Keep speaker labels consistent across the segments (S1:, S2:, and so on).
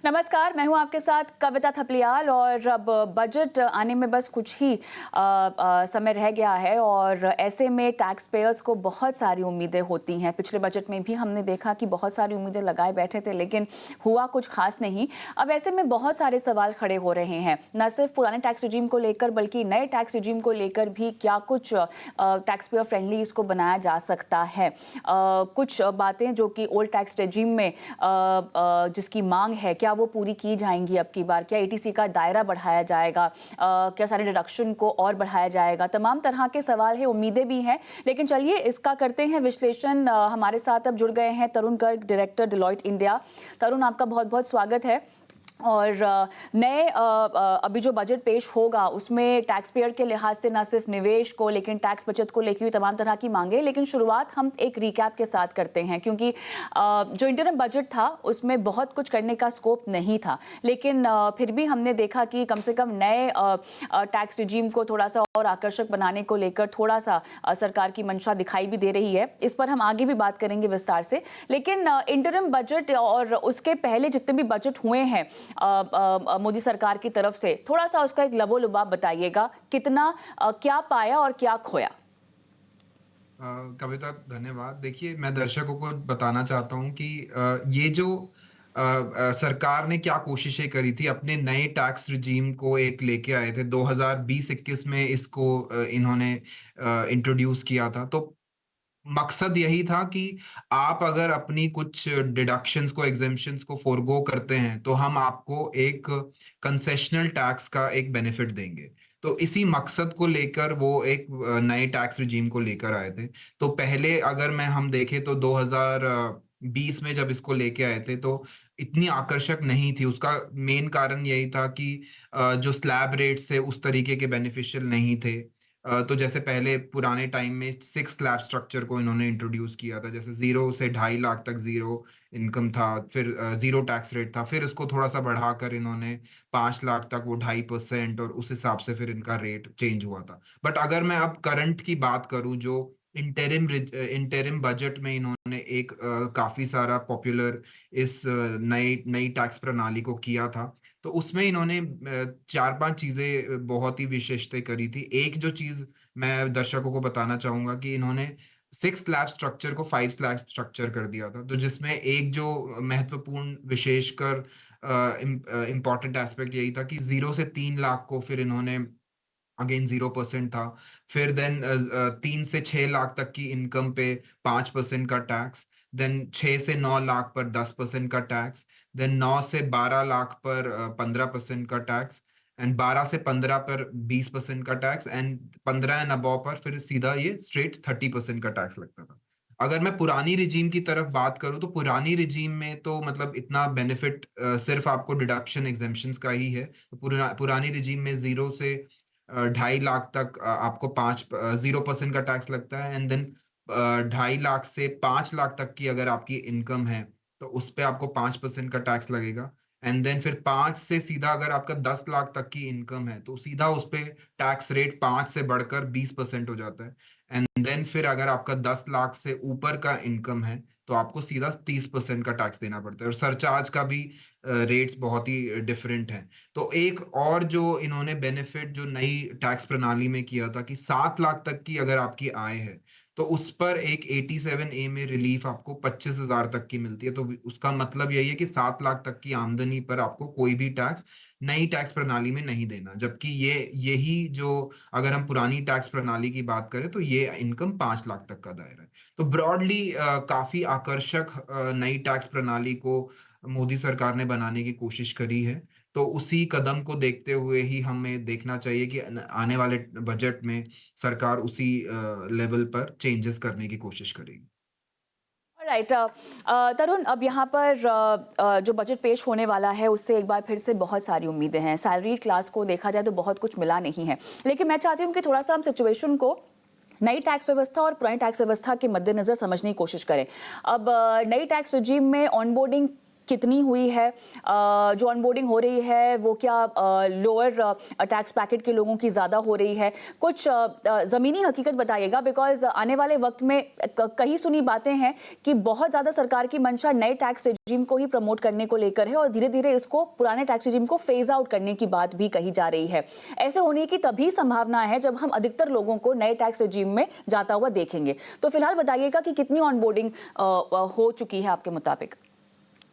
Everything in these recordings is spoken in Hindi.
S1: नमस्कार, मैं हूं आपके साथ कविता थपलियाल और अब बजट आने में बस कुछ ही समय रह गया है और ऐसे में टैक्स पेयर्स को बहुत सारी उम्मीदें होती हैं। पिछले बजट में भी हमने देखा कि बहुत सारी उम्मीदें लगाए बैठे थे लेकिन हुआ कुछ खास नहीं। अब ऐसे में बहुत सारे सवाल खड़े हो रहे हैं, न सिर्फ पुराने टैक्स रिजीम को लेकर बल्कि नए टैक्स रिजीम को लेकर भी क्या कुछ टैक्स पेयर फ्रेंडली इसको बनाया जा सकता है। कुछ बातें जो कि ओल्ड टैक्स रिजीम में जिसकी मांग है क्या वो पूरी की जाएंगी अब की बार? क्या एटीसी का दायरा बढ़ाया जाएगा? क्या सारे डिडक्शन को और बढ़ाया जाएगा? तमाम तरह के सवाल हैं, उम्मीदें भी हैं, लेकिन चलिए इसका करते हैं विश्लेषण। हमारे साथ अब जुड़ गए हैं तरुण गर्ग, डायरेक्टर डिलॉयट इंडिया। तरुण, आपका बहुत बहुत स्वागत है। और नए अभी जो बजट पेश होगा उसमें टैक्स पेयर के लिहाज से न सिर्फ निवेश को लेकिन टैक्स बचत को लेकर भी तमाम तरह की मांगे। लेकिन शुरुआत हम एक रिकैप के साथ करते हैं क्योंकि जो इंटरिम बजट था उसमें बहुत कुछ करने का स्कोप नहीं था, लेकिन फिर भी हमने देखा कि कम से कम नए टैक्स रिजीम को थोड़ा सा और आकर्षक बनाने को लेकर थोड़ा सा सरकार की मंशा दिखाई भी दे रही है। इस पर हम आगे भी बात करेंगे विस्तार से। लेकिन इंटरिम बजट और उसके पहले जितने भी बजट हुए हैं मोदी सरकार की तरफ से, थोड़ा सा उसका एक लबोलुबाब बताइएगा, कितना क्या पाया और क्या खोया?
S2: कविता, धन्यवाद। देखिए, मैं दर्शकों को बताना चाहता हूँ कि ये जो सरकार ने क्या कोशिशें करी थी, अपने नए टैक्स रिजीम को एक लेके आए थे 2020-21 में इसको इन्होंने इंट्रोड्यूस किया था। तो मकसद यही था कि आप अगर अपनी कुछ डिडक्शंस को, एग्जेम्पशंस को फ़ोरगो करते हैं, तो हम आपको एक कंसेशनल टैक्स का एक बेनिफिट देंगे। तो इसी मकसद को लेकर वो एक नए टैक्स रिजीम को लेकर आए थे। तो पहले अगर हम देखें तो 2020 में जब इसको लेके आए थे, तो इतनी आकर्षक नहीं थी। उसका मेन कारण यही था कि जो स्लैब रेट्स थे, उस तरीके के बेनिफिशियल नहीं थे। तो जैसे पहले पुराने टाइम में 6 स्लैब स्ट्रक्चर को इन्होंने इंट्रोड्यूस किया था, जैसे 0 से 2.5 लाख तक 0 इनकम था, फिर 0 टैक्स रेट था, फिर उसको थोड़ा-सा बढ़ाकर इन्होंने 5 लाख तक वो 2.5% और उस हिसाब से फिर इनका रेट चेंज हुआ था। बट अगर मैं अब करंट की बात करूँ, जो इंटरिम बजट में इन्होंने एक काफ़ी सारा पॉपुलर इस नई नई टैक्स प्रणाली को किया था। तो उसमें इन्होंने 4-5 चीज़ें बहुत ही विशेषताएँ करी थी। एक जो चीज़ मैं दर्शकों को बताना चाहूँगा कि इन्होंने 6 स्लैब स्ट्रक्चर को 5 स्लैब स्ट्रक्चर कर दिया था। तो जिसमें एक जो महत्वपूर्ण विशेषकर इम्पोर्टेंट एस्पेक्ट यही था कि 0 से 3 लाख को फिर इन्होंने अगेन 0% था। फिर देन 3 से 6 लाख तक की इनकम पे 5% का टैक्स, देन 6 से 9 लाख पर 10% का टैक्स, देन 9 से 12 लाख पर 15% का टैक्स, एंड 12 से 15 पर 20% का टैक्स, एंड 15 एंड अबव पर फिर सीधा ये स्ट्रेट 30% का टैक्स लगता था। अगर मैं पुरानी रिजीम की तरफ बात करूँ, तो पुरानी रिजीम में तो मतलब इतना बेनिफिट सिर्फ़ आपको डिडक्शन एग्ज़ेम्पशंस का ही है। तो पुरानी रिजीम में 0 से 2.5 लाख तक आपको 0% का टैक्स लगता है, एंड देन 2.5 लाख से 5 लाख तक की अगर आपकी इनकम है, तो उस पे आपको 5% का टैक्स लगेगा। एंड देन फिर 5 से सीधा अगर आपका 10 लाख तक की इनकम है, तो सीधा उस पे टैक्स रेट 5 से बढ़कर 20% हो जाता है। एंड देन फिर अगर आपका 10 लाख से ऊपर का इनकम है, तो आपको सीधा 30% का टैक्स देना पड़ता है, और सरचार्ज का भी रेट्स बहुत ही डिफरेंट हैं। तो एक और जो इन्होंने बेनिफिट जो नई टैक्स प्रणाली में किया था कि 7 लाख तक की अगर आपकी आय है, तो उस पर एक 87A में रिलीफ आपको 25,000 तक की मिलती है। तो उसका मतलब यही है कि 7 लाख तक की आमदनी पर आपको कोई भी टैक्स नई टैक्स प्रणाली में नहीं देना। जबकि यही जो अगर हम पुरानी टैक्स प्रणाली की बात करें, तो ये इनकम 5 लाख तक का दायरा है। तो ब्रॉडली काफ़ी आकर्षक नई टैक्स प्रणाली को मोदी सरकार ने बनाने की कोशिश करी है। तो उसी कदम को देखते हुए ही हमें देखना चाहिए कि आने वाले बजट में सरकार उसी लेवल पर चेंजेस करने की कोशिश करेगी।
S1: राइट। तरुण, अब यहाँ पर जो बजट पेश होने वाला है उससे एक बार फिर से बहुत सारी उम्मीदें हैं। सैलरी क्लास को देखा जाए तो बहुत कुछ मिला नहीं है, लेकिन मैं चाहती हूँ कि थोड़ा सा हम सिचुएशन को नई टैक्स व्यवस्था और पुरानी टैक्स व्यवस्था के मद्देनजर समझने की कोशिश करें। अब नई टैक्स रिजीम में ऑनबोर्डिंग कितनी हुई है, जो ऑनबोर्डिंग हो रही है वो क्या लोअर टैक्स पैकेट के लोगों की ज़्यादा हो रही है? कुछ ज़मीनी हकीकत बताइएगा, बिकॉज़ आने वाले वक्त में कही सुनी बातें हैं कि बहुत ज़्यादा सरकार की मंशा नए टैक्स रेजिम को ही प्रमोट करने को लेकर है और धीरे धीरे इसको पुराने टैक्स रेजिम को फेज आउट करने की बात भी कही जा रही है। ऐसे होने की तभी संभावना है जब हम अधिकतर लोगों को नए टैक्स रेजिम में जाता हुआ देखेंगे। तो फिलहाल बताइएगा कि कितनी ऑनबोर्डिंग हो चुकी है आपके मुताबिक?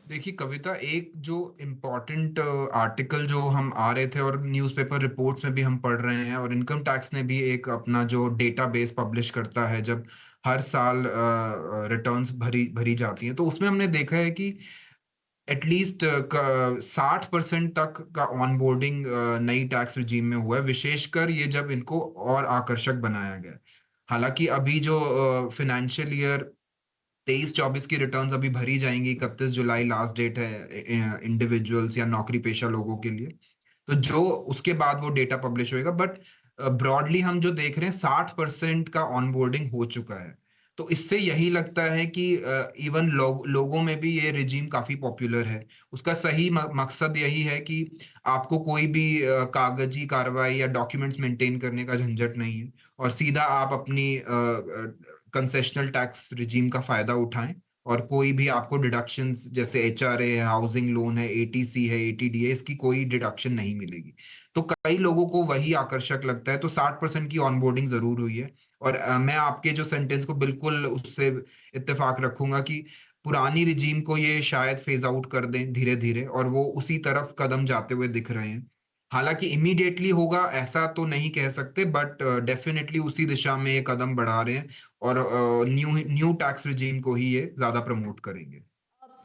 S2: देखिए कविता, एक जो इम्पोर्टेंट आर्टिकल जो हम आ रहे थे और न्यूज़पेपर रिपोर्ट्स में भी हम पढ़ रहे हैं, और इनकम टैक्स ने भी एक अपना जो डेटाबेस पब्लिश करता है जब हर साल रिटर्न्स भरी भरी जाती हैं, तो उसमें हमने देखा है कि एटलीस्ट 60% तक का ऑनबोर्डिंग नई टैक्स रिजीम में हुआ है, विशेषकर ये जब इनको और आकर्षक बनाया गया है। हालांकि अभी जो फाइनेंशियल ईयर 23-24 की रिटर्न्स अभी भरी जाएंगी, 31 जुलाई लास्ट डेट है इंडिविजुअल्स या नौकरी पेशा लोगों के लिए। तो जो उसके बाद वो डेटा पब्लिश होएगा, बट ब्रॉडली हम जो देख रहे हैं 60% का ऑनबोर्डिंग हो चुका है। तो इससे यही लगता है कि इवन लोगों में भी ये रिजीम काफी पॉपुलर है। उसका सही मकसद यही है कि आपको कोई भी कागजी कार्रवाई या डॉक्यूमेंट्स मेंटेन करने का झंझट नहीं है, और सीधा आप अपनी कंसेशनल टैक्स रिजीम का फायदा उठाएं, और कोई भी आपको डिडक्शंस जैसे एचआरए है, हाउसिंग लोन है, एटीसी है, एटीडी है, इसकी कोई डिडक्शन नहीं मिलेगी। तो कई लोगों को वही आकर्षक लगता है, तो 60% की ऑनबोर्डिंग जरूर हुई है। और मैं आपके जो सेंटेंस को बिल्कुल उससे इत्तेफाक रखूंगा कि पुरानी रिजीम को ये शायद फेज आउट कर दें धीरे धीरे, और वो उसी तरफ कदम जाते हुए दिख रहे हैं। हालांकि इमीडिएटली होगा ऐसा तो नहीं कह सकते, बट डेफिनेटली उसी दिशा में ये कदम बढ़ा रहे हैं, और न्यू न्यू टैक्स रिजीम को ही ये ज्यादा प्रमोट करेंगे।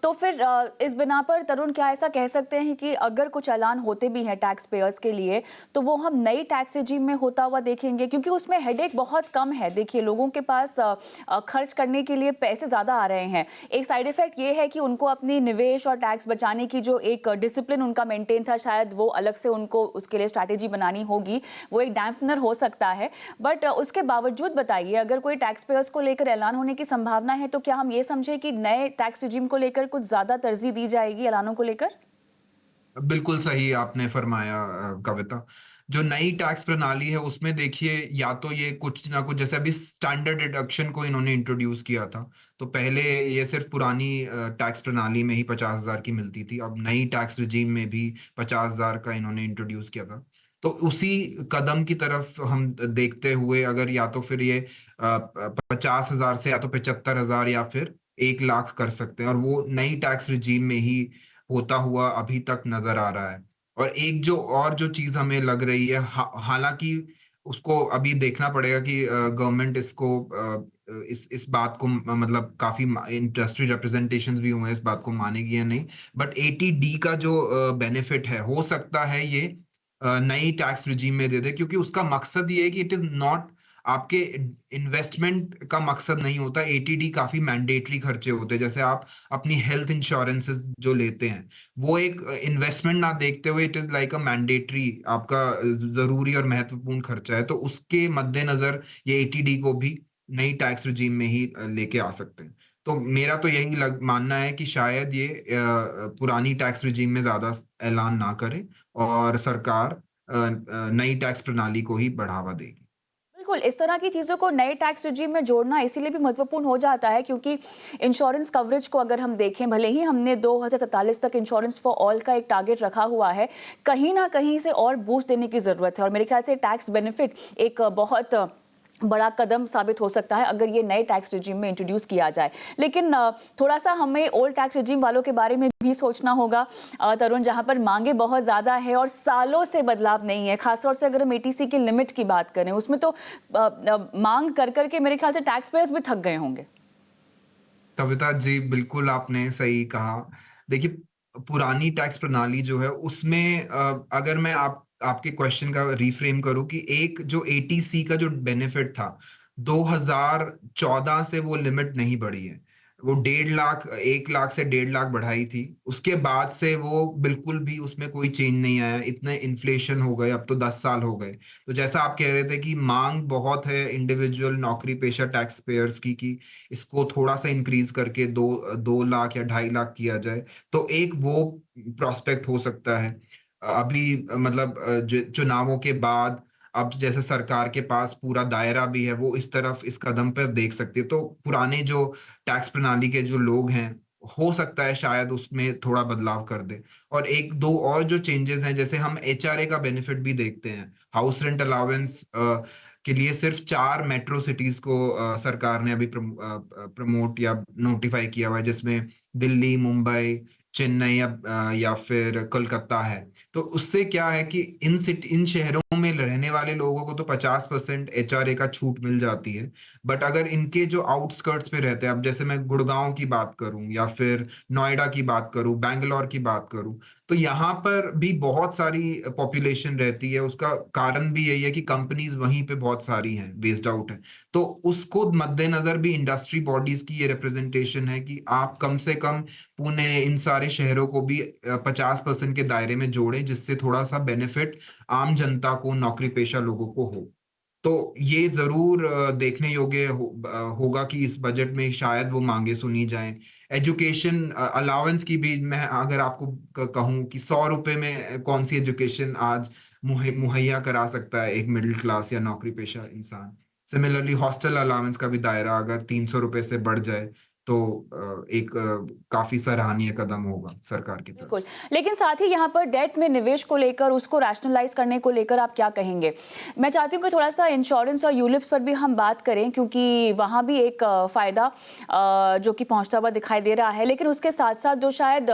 S1: तो फिर इस बिना पर तरुण, क्या ऐसा कह सकते हैं कि अगर कुछ ऐलान होते भी हैं टैक्स पेयर्स के लिए, तो वो हम नई टैक्स रेजिम में होता हुआ देखेंगे? क्योंकि उसमें हेडेक बहुत कम है। देखिए, लोगों के पास खर्च करने के लिए पैसे ज़्यादा आ रहे हैं। एक साइड इफेक्ट ये है कि उनको अपनी निवेश और टैक्स बचाने की जो एक डिसिप्लिन उनका मेंटेन था, शायद वो अलग से उनको उसके लिए स्ट्रैटेजी बनानी होगी, वो एक डैम्पनर हो सकता है। बट उसके बावजूद बताइए, अगर कोई टैक्स पेयर्स को लेकर ऐलान होने की संभावना है, तो क्या हम ये समझे कि नए टैक्स रेजिम को लेकर कुछ ज्यादा तरजीह दी जाएगी ऐलानों को लेकर?
S2: बिल्कुल सही आपने फरमाया कविता। जो नई टैक्स प्रणाली है उसमें देखिए, या तो ये कुछ ना कुछ, जैसे अभी स्टैंडर्ड डिडक्शन को इन्होंने इंट्रोड्यूस किया था, तो पहले ये सिर्फ पुरानी टैक्स प्रणाली में ही 50,000 की मिलती थी, अब नई टैक्स रिजीम में भी 50,000 का इन्होंने इंट्रोड्यूस किया था। तो उसी कदम की तरफ हम देखते हुए, अगर या तो फिर ये 50,000 से या तो 75,000 या फिर 1 लाख कर सकते हैं, और वो नई टैक्स रिजीम में ही होता हुआ अभी तक नजर आ रहा है। और एक जो और जो चीज हमें लग रही है, हालांकि उसको अभी देखना पड़ेगा कि गवर्नमेंट इसको इस बात को मतलब काफी इंडस्ट्री रिप्रेजेंटेशंस भी हुए हैं, इस बात को मानेगी या नहीं, बट एटीडी का जो बेनिफिट है, हो सकता है ये नई टैक्स रिजीम में दे दे, क्योंकि उसका मकसद ये है कि इट इज नॉट आपके इन्वेस्टमेंट का मकसद नहीं होता। एटीडी काफी मैंडेटरी खर्चे होते हैं, जैसे आप अपनी हेल्थ इंश्योरेंसेस जो लेते हैं, वो एक इन्वेस्टमेंट ना देखते हुए it is like a mandatory, आपका जरूरी और महत्वपूर्ण खर्चा है। तो उसके मद्देनजर ये एटीडी को भी नई टैक्स रिजीम में ही लेके आ सकते हैं। तो मेरा तो यही मानना है कि शायद ये पुरानी टैक्स रिजीम में ज्यादा ऐलान ना करे, और सरकार नई टैक्स प्रणाली को ही बढ़ावा देगी।
S1: बिल्कुल, इस तरह की चीज़ों को नए टैक्स रेजिम में जोड़ना इसीलिए भी महत्वपूर्ण हो जाता है, क्योंकि इंश्योरेंस कवरेज को अगर हम देखें, भले ही हमने 2047 तक इंश्योरेंस फॉर ऑल का एक टारगेट रखा हुआ है, कहीं ना कहीं से और बूस्ट देने की ज़रूरत है। और मेरे ख्याल से टैक्स बेनिफिट एक बहुत बड़ा कदम साबित हो सकता है अगर ये नए टैक्स रेजिम में इंट्रोड्यूस किया जाए। लेकिन थोड़ा सा हमें ओल्ड टैक्स रेजिम वालों के बारे में भी सोचना होगा तरुण, जहां पर मांगे बहुत ज़्यादा है और सालों से बदलाव नहीं है। खासतौर से अगर हम एटीसी की लिमिट की बात करें, उसमें तो मांग कर करके मेरे ख्याल से टैक्स पेयर्स भी थक गए होंगे।
S2: कविता जी, बिल्कुल आपने सही कहा। देखिए, पुरानी टैक्स प्रणाली जो है उसमें अगर मैं आपके क्वेश्चन का रिफ्रेम करूं कि एक जो एटीसी का जो बेनिफिट था, 2014 से वो लिमिट नहीं बढ़ी है। वो 1.5 लाख 1 लाख से 1.5 लाख बढ़ाई थी। उसके बाद से वो बिल्कुल भी उसमें कोई चेंज नहीं आया। इतने इन्फ्लेशन हो गए, अब तो 10 साल हो गए। तो जैसा आप कह रहे थे कि माँग बहुत है इंडिविजुअल नौकरी पेशा टैक्स पेयर्स की कि इसको थोड़ा-सा इंक्रीज़ करके 2 लाख या 2.5 लाख किया जाए, तो एक वो प्रॉस्पेक्ट हो सकता है। अभी मतलब ज चुनावों के बाद अब जैसे सरकार के पास पूरा दायरा भी है, वो इस तरफ इस कदम पर देख सकती है। तो पुराने जो टैक्स प्रणाली के जो लोग हैं, हो सकता है शायद उसमें थोड़ा बदलाव कर दें। और 1-2 और जो चेंजेज़ हैं, जैसे हम एचआरए का बेनिफिट भी देखते हैं। हाउस रेंट अलाउंस के लिए सिर्फ़ 4 मेट्रो सिटीज़ को सरकार ने अभी प्रमोट या नोटिफ़ाई किया हुआ है, जिसमें दिल्ली, मुंबई, चेन्नई या फिर कोलकाता है। तो उससे क्या है कि इन शहरों में रहने वाले लोगों को तो 50% एचआरए का छूट मिल जाती है। बट अगर इनके जो आउटस्कर्ट्स पे रहते हैं, अब जैसे मैं गुड़गाँव की बात करूँ या फिर नोएडा की बात करूँ, बैंगलोर की बात करूँ, तो यहाँ पर भी बहुत सारी पॉपुलेशन रहती है। उसका कारण भी यही है कि कंपनीज़ वहीं पे बहुत सारी हैं, बेस्ड आउट हैं। तो उसको मद्देनज़र भी इंडस्ट्री बॉडीज़ की ये रिप्रेजेंटेशन है कि आप कम से कम पुणे, इन सारे शहरों को भी 50% के दायरे में जोड़ें, जिससे थोड़ा-सा बेनिफिट आम जनता को, नौकरी पेशा लोगों को हो। तो ये ज़रूर देखने योग्य होगा कि इस बजट में शायद वो माँगे सुनी जाएँ। एजुकेशन अलाउंस की भी मैं अगर आपको कहूँ कि ₹100 में कौन-सी एजुकेशन आज मुहैया करा सकता है एक मिडल क्लास या नौकरी पेशा इंसान। सिमिलरली हॉस्टल अलाउंस का भी दायरा अगर ₹300 से बढ़ जाए, तो एक काफ़ी सराहनीय कदम होगा सरकार की तरफ
S1: बिल्कुल,
S2: से।
S1: लेकिन साथ ही यहाँ पर डेट में निवेश को लेकर उसको रैशनलाइज़ करने को लेकर आप क्या कहेंगे? मैं चाहती हूँ कि थोड़ा-सा इंश्योरेंस और यूलिप्स पर भी हम बात करें क्योंकि वहाँ भी एक फ़ायदा जो कि पहुँचता हुआ दिखाई दे रहा है। लेकिन उसके साथ-साथ जो शायद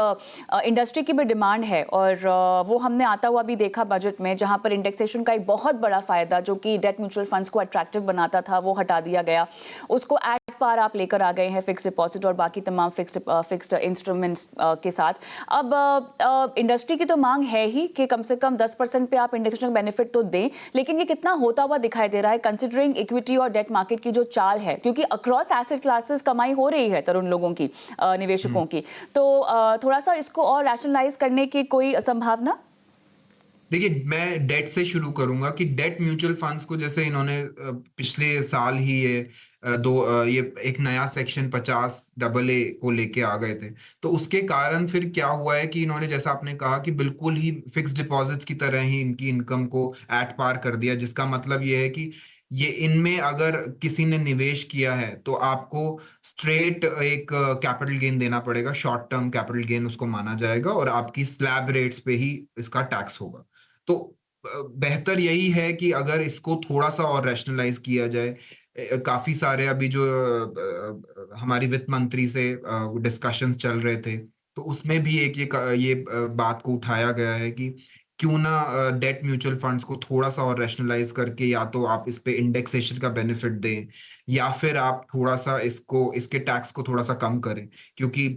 S1: इंडस्ट्री की भी डिमांड है और वो हमने आता हुआ भी देखा बजट में जहाँ पर इंडेक्सेशन का एक बहुत बड़ा फ़ायदा जो कि डेट म्यूचुअल फंड्स को अट्रैक्टिव बनाता था, वो हटा दिया गया। उसको एट पार आप लेकर आ गए हैं फिक्स्ड डिपॉज़िट और बाकी तमाम फिक्स्ड इंस्ट्रूमेंट्स के साथ। अब इंडस्ट्री की तो मांग है ही कि कम से कम 10% पे आप इंडेक्सेशन बेनिफिट तो दें, लेकिन ये कितना होता हुआ दिखाई दे रहा है कंसिडरिंग इक्विटी और डेट मार्केट की जो चाल है, क्योंकि अक्रॉस एसेट क्लासेस कमाई हो रही है तरुण लोगों की,
S2: हुँ।
S1: निवेशकों की। तो थोड़ा-सा इसको और रैशनलाइज़ करने की कोई संभावना?
S2: देखिए, मैं डेट से शुरू करूँगा कि डेट म्यूचुअल फंड्स को जैसे इन्होंने पिछले साल ही ये एक नया सेक्शन 50 डबल ए को लेके आ गए थे। तो उसके कारण फिर क्या हुआ है कि इन्होंने जैसा आपने कहा कि बिल्कुल ही फिक्स्ड डिपॉज़िट्स की तरह ही इनकी इनकम को एट पार कर दिया, जिसका मतलब ये है कि ये इनमें अगर किसी ने निवेश किया है, तो आपको स्ट्रेट एक कैपिटल गेन देना पड़ेगा, शॉर्ट टर्म कैपिटल गेन उसको माना जाएगा और आपकी स्लैब रेट्स पे ही इसका टैक्स होगा। तो बेहतर यही है कि अगर इसको थोड़ा-सा और रैशनलाइज़ किया जाए। काफ़ी सारे अभी जो हमारी वित्त मंत्री से डिस्कशंस चल रहे थे, तो उसमें भी एक बात को उठाया गया है कि क्यों ना डेट म्यूचुअल फंड्स को थोड़ा-सा और रैशनलाइज़ करके या तो आप इस पे इंडेक्सेशन का बेनिफिट दें या फिर आप थोड़ा-सा इसके टैक्स को थोड़ा-सा कम करें। क्योंकि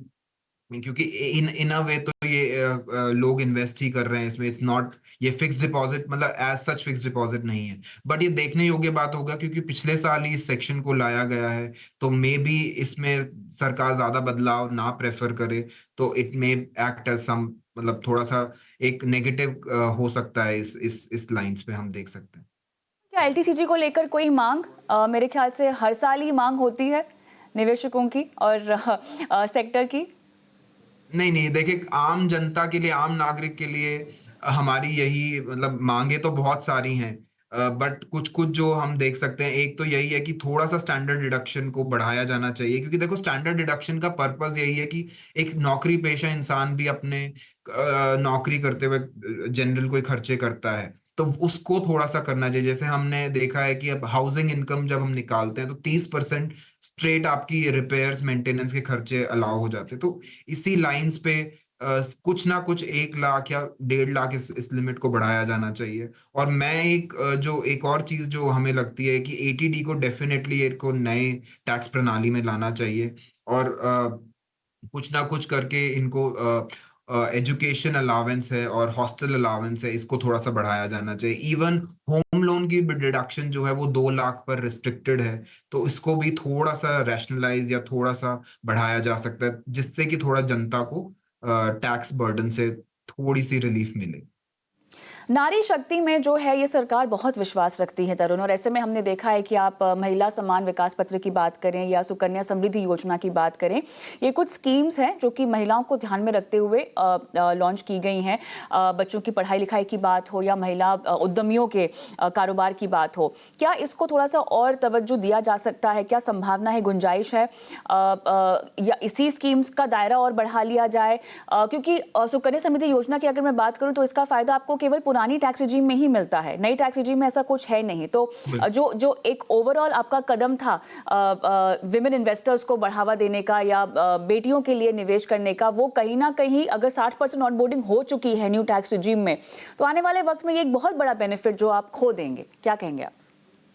S2: क्योंकि इन इन अ वे तो ये लोग इन्वेस्ट ही कर रहे हैं इसमें। इट्स नॉट ये फिक्स्ड डिपॉज़िट मतलब एज़ सच फिक्स्ड डिपॉज़िट नहीं है। बट ये देखने योग्य बात होगा क्योंकि पिछले साल ही इस सेक्शन को लाया गया है, तो मेबी इसमें सरकार ज़्यादा बदलाव ना प्रेफ़र करे, तो इट मे एक्ट एज़ सम मतलब थोड़ा-सा एक नेगेटिव हो सकता है इस लाइन्स पे हम देख सकते हैं।
S1: क्या एलटीसीजी को लेकर कोई मांग? मेरे ख्याल से हर साल ही मांग होती है निवेशकों की और सेक्टर की।
S2: नहीं, नहीं, देखिए आम जनता के लिए, आम नागरिक के लिए हमारी यही मतलब माँगें तो बहुत सारी हैं। बट कुछ-कुछ जो हम देख सकते हैं, एक तो यही है कि थोड़ा-सा स्टैंडर्ड डिडक्शन को बढ़ाया जाना चाहिए क्योंकि देखो स्टैंडर्ड डिडक्शन का पर्पज़ यही है कि एक नौकरी पेशा इंसान भी अपने नौकरी करते हुए जनरल कोई खर्चे करता है, तो उसको थोड़ा-सा करना चाहिए। जैसे हमने देखा है कि अब हाउसिंग इनकम जब हम निकालते हैं, तो 30% स्ट्रेट आपकी रिपेयर्स, मेंटेनेंस के खर्चे अलाउ हो जाते हैं। तो इसी लाइन्स पे कुछ ना कुछ 1 लाख या 1.5 लाख इस लिमिट को बढ़ाया जाना चाहिए। और मैं जो एक और चीज़ जो हमें लगती है कि एटीडी को डेफ़िनेटली इनको नए टैक्स प्रणाली में लाना चाहिए और कुछ ना कुछ करके इनको एजुकेशन अलाउंस है और हॉस्टल अलाउंस है, इसको थोड़ा-सा बढ़ाया जाना चाहिए। इवन होम लोन की भी डिडक्शन जो है वो 2 लाख पर रिस्ट्रिक्टेड है, तो इसको भी थोड़ा-सा रैशनलाइज़ या थोड़ा-सा बढ़ाया जा सकता है, जिससे कि थोड़ा जनता को टैक्स बर्डन से थोड़ी-सी रिलीफ मिले।
S1: नारी शक्ति में जो है ये सरकार बहुत विश्वास रखती है तरुण, और ऐसे में हमने देखा है कि आप महिला सम्मान विकास पत्र की बात करें या सुकन्या समृद्धि योजना की बात करें, ये कुछ स्कीम्स हैं जो कि महिलाओं को ध्यान में रखते हुए लॉन्च की गई हैं। बच्चों की पढ़ाई लिखाई की बात हो या महिला उद्यमियों के कारोबार की बात हो, क्या इसको थोड़ा सा और तवज्जो दिया जा सकता है? क्या संभावना है, गुंजाइश है या इसी स्कीम्स का दायरा और बढ़ा लिया जाए? क्योंकि सुकन्या समृद्धि योजना की अगर मैं बात करूं तो इसका फायदा आपको केवल पुरानी टैक्स रिजीम में ही मिलता है, नई टैक्स रिजीम में ऐसा कुछ है नहीं। तो
S2: बिल्कुल।
S1: जो जो एक ओवरऑल आपका कदम था विमेन इन्वेस्टर्स को बढ़ावा देने का या बेटियों के लिए निवेश करने का, वो कहीं ना कहीं अगर 60% ऑनबोर्डिंग हो चुकी है न्यू टैक्स रिजीम में, तो आने वाले वक्त में ये एक बहुत बड़ा बेनिफिट जो आप खो देंगे। क्या कहेंगे आप?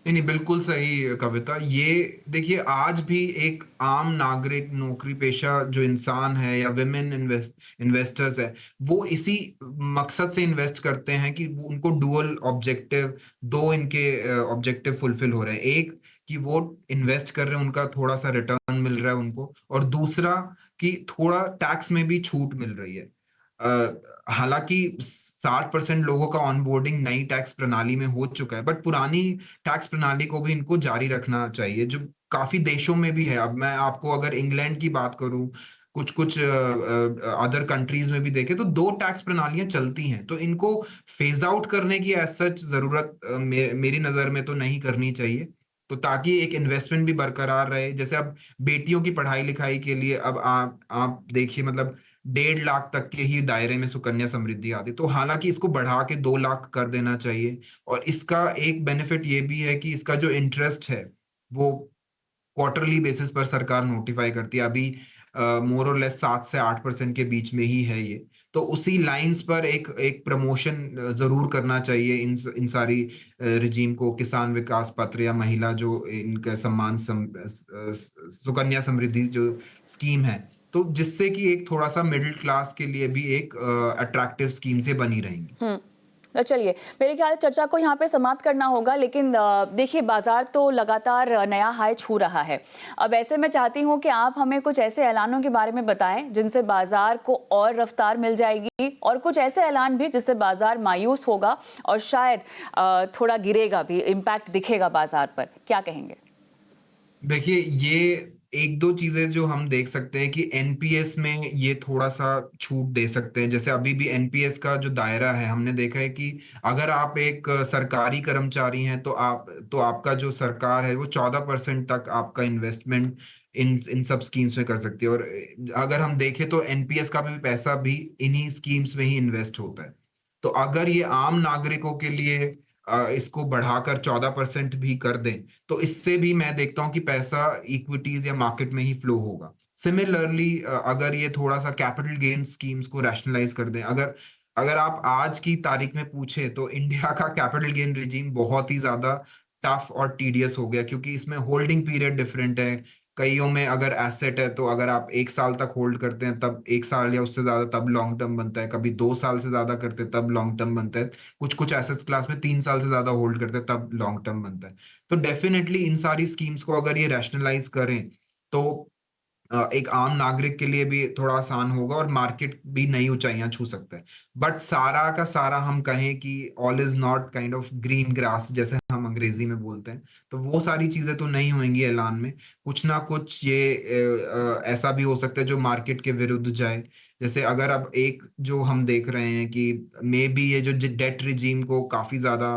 S2: नहीं, नहीं, बिल्कुल सही कविता। ये देखिए आज भी एक आम नागरिक, नौकरी पेशा जो इंसान है या विमेन इन्वेस्टर्स है, वो इसी मकसद से इन्वेस्ट करते हैं कि वो उनको डुअल ऑब्जेक्टिव 2 इनके ऑब्जेक्टिव फुलफिल हो रहे हैं। एक कि वो इन्वेस्ट कर रहे हैं, उनका थोड़ा-सा रिटर्न मिल रहा है उनको और दूसरा कि थोड़ा टैक्स में भी छूट मिल रही है। हालाँकि 60% लोगों का ऑनबोर्डिंग नई टैक्स प्रणाली में हो चुका है, बट पुरानी टैक्स प्रणाली को भी इनको जारी रखना चाहिए, जो काफ़ी देशों में भी है। अब मैं आपको अगर इंग्लैंड की बात करूँ, कुछ-कुछ अदर कंट्रीज़ में भी देखें तो 2 टैक्स प्रणालियाँ चलती हैं, तो इनको फ़ेज़ आउट करने की एज़ सच ज़रूरत मेरी नज़र में तो नहीं करनी चाहिए। तो ताकि एक इन्वेस्टमेंट भी बरकरार रहे, जैसे अब बेटियों की पढ़ाई-लिखाई के लिए अब आप देखिए मतलब 1.5 लाख तक के ही दायरे में सुकन्या समृद्धि आती है। तो हालाँकि इसको बढ़ा के 2 लाख कर देना चाहिए और इसका एक बेनिफिट ये भी है कि इसका जो इंटरेस्ट है, वो क्वार्टरली बेसिस पर सरकार नोटिफ़ाई करती है। अभी मोर और लेस 7 से 8% के बीच में ही है ये। तो उसी लाइन्स पर एक एक प्रमोशन ज़रूर करना चाहिए इन सारी रिजीम को, किसान विकास पत्र या महिला जो इनका सम्मान सुकन्या समृद्धि जो स्कीम है, तो जिससे कि एक थोड़ा-सा मिडल क्लास के लिए भी एक अट्रैक्टिव स्कीम से बनी रहेंगी।
S1: तो चलिए, मेरे ख्याल से चर्चा को यहाँ पे समाप्त करना होगा, लेकिन देखिए बाजार तो लगातार नया हाई छू रहा है। अब ऐसे में चाहती हूँ कि आप हमें कुछ ऐसे ऐलानों के बारे में बताएं जिनसे बाजार को और रफ्तार मिल जाएगी, और कुछ ऐसे ऐलान भी जिससे बाजार मायूस होगा और शायद थोड़ा गिरेगा भी, इम्पैक्ट दिखेगा बाजार पर। क्या कहेंगे?
S2: देखिए, ये 1-2 चीज़ें जो हम देख सकते हैं कि एनपीएस में ये थोड़ा-सा छूट दे सकते हैं। जैसे अभी भी एनपीएस का जो दायरा है, हमने देखा है कि अगर आप एक सरकारी कर्मचारी हैं, तो आपका जो सरकार है, वो 14% तक आपका इन्वेस्टमेंट इन इन सब स्कीम्स में कर सकती है और अगर हम देखें तो एनपीएस का भी पैसा भी इन्हीं स्कीम्स में ही इन्वेस्ट होता है। तो अगर ये आम नागरिकों के लिए इसको बढ़ाकर 14% भी कर दें, तो इससे भी मैं देखता हूँ कि पैसा इक्विटीज़ या मार्केट में ही फ्लो होगा। सिमिलरली अगर ये थोड़ा-सा कैपिटल गेन स्कीम्स को रैशनलाइज़ कर दें, अगर अगर आप आज की तारीख में पूछें तो इंडिया का कैपिटल गेन रेजिम बहुत ही ज़्यादा टफ और टीडियस हो गया क्योंकि इसमें होल्डिंग पीरियड डिफरेंट है। कइयों में अगर एसेट है तो अगर आप 1 साल तक होल्ड करते हैं तब 1 साल या उससे ज़्यादा तब लॉन्ग टर्म बनता है, कभी 2 साल से ज़्यादा करते हैं तब लॉन्ग टर्म बनता है। कुछ-कुछ एसेट्स क्लास में 3 साल से ज़्यादा होल्ड करते हैं तब लॉन्ग टर्म बनता है। तो डेफ़िनेटली इन सारी स्कीम्स को अगर ये रैशनलाइज़ करें, तो एक आम नागरिक के लिए भी थोड़ा आसान होगा और मार्केट भी नई ऊँचाइयाँ छू सकता है। बट सारा का सारा हम कहें कि all is not kind of green grass जैसे हम अंग्रेज़ी में बोलते हैं, तो वो सारी चीज़ें तो नहीं होंगी ऐलान में। कुछ ना कुछ ये ऐसा भी हो सकता है जो मार्केट के विरुद्ध जाए। जैसे अगर अब एक जो हम देख रहे हैं कि मेबी ये जो डेट रिजीम को काफ़ी ज़्यादा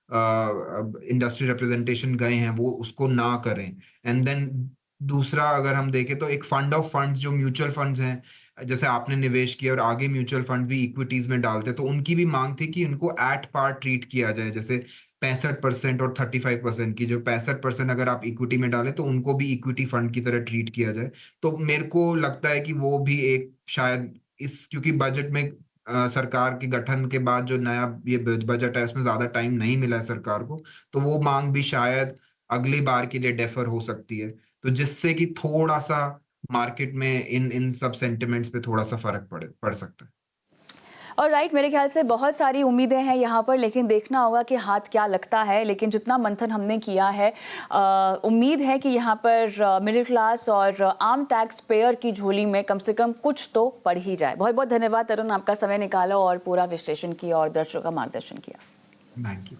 S2: अब इंडस्ट्री रिप्रेजेंटेशन गए हैं, वो उसको ना करें एंड देन दूसरा अगर हम देखें तो एक फंड ऑफ फंड्स जो म्यूचुअल फंड्स हैं, जैसे आपने निवेश किया और आगे म्यूचुअल फंड भी इक्विटीज़ में डालते हैं, तो उनकी भी माँग थी कि उनको एट पार ट्रीट किया जाए। जैसे 65% और 35% की जो 65% अगर आप इक्विटी में डालें, तो उनको भी इक्विटी फंड की तरह ट्रीट किया जाए। तो मेरे को लगता है कि वो भी एक शायद इस क्योंकि बजट में सरकार के गठन के बाद जो नया ये बजट है, उसमें ज़्यादा टाइम नहीं मिला है सरकार को, तो वो माँग भी शायद अगली बार के लिए डेफ़र हो सकती है। तो जिससे कि थोड़ा-सा मार्केट में इन इन सब सेंटिमेंट्स पे थोड़ा-सा फ़र्क पड़ सकता है।
S1: और राइट, मेरे ख्याल से बहुत सारी उम्मीदें हैं यहाँ पर, लेकिन देखना होगा कि हाथ क्या लगता है। लेकिन जितना मंथन हमने किया है, उम्मीद है कि यहाँ पर मिडिल क्लास और आम टैक्स पेयर की झोली में कम से कम कुछ तो पड़ ही जाए। बहुत बहुत धन्यवाद तरुण, आपका समय निकाला और पूरा विश्लेषण किया और दर्शकों का मार्गदर्शन किया।
S2: Thank you.